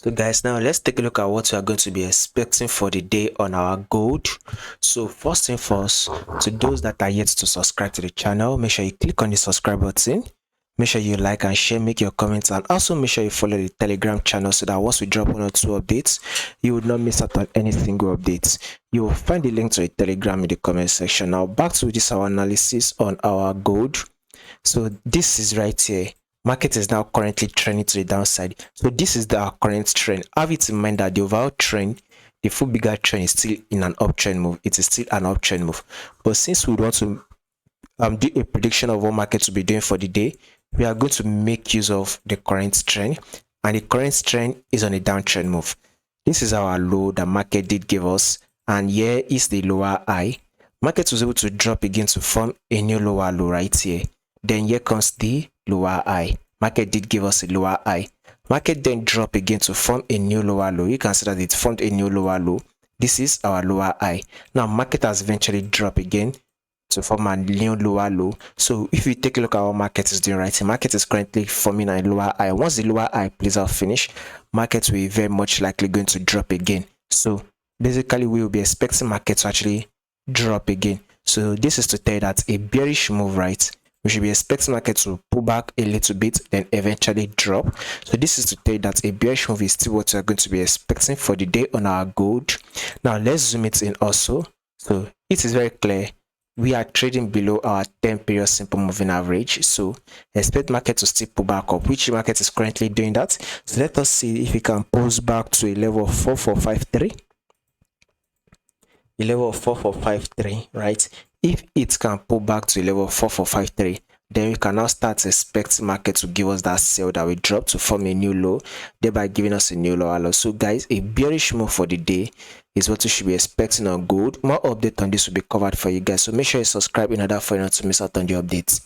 So guys, now let's take a look at what we are going to be expecting for the day on our gold. So first thing first, to those that are yet to subscribe to the channel, make sure you click on the subscribe button, make sure you like and share, make your comments, and also make sure you follow the Telegram channel so that once we drop 1 or 2 updates, you would not miss out on any single updates. You will find the link to the Telegram in the comment section. Now back to this our analysis on our gold. So this is right here. Market is now currently trending to the downside. So this is our current trend. Have it in mind that the overall trend, the full bigger trend, is still in an uptrend move. It is still an uptrend move. But since we want to do a prediction of what market will be doing for the day, we are going to make use of the current trend, and the current trend is on a downtrend move. This is our low that market did give us, and here is the lower high. Market was able to drop again to form a new lower low right here. Then here comes the lower high. Market did give us a lower high. Market then drop again to form a new lower low. You can see that it formed a new lower low. This is our lower high. Now market has eventually dropped again to form a new lower low. So if you take a look at what market is doing right here, market is currently forming a lower high. Once the lower high plays out finish, market will be very much likely going to drop again. So basically we will be expecting market to actually drop again. So this is to tell you that a bearish move, right? We should be expecting market to pull back a little bit, then eventually drop. So this is to tell you that a bearish move is still what we are going to be expecting for the day on our gold. Now let's zoom it in also. So it is very clear. We are trading below our 10-period simple moving average. So expect market to still pull back up, which market is currently doing that. So let us see if we can pulse back to a level of 4453. A level of 4453, right? If it can pull back to a level of 4453, then we can now start expecting market to give us that sell that we drop to form a new low, thereby giving us a new lower low. So guys, a bearish move for the day is what you should be expecting on gold. More update on this will be covered for you guys, so make sure you subscribe in order for you not to miss out on the updates.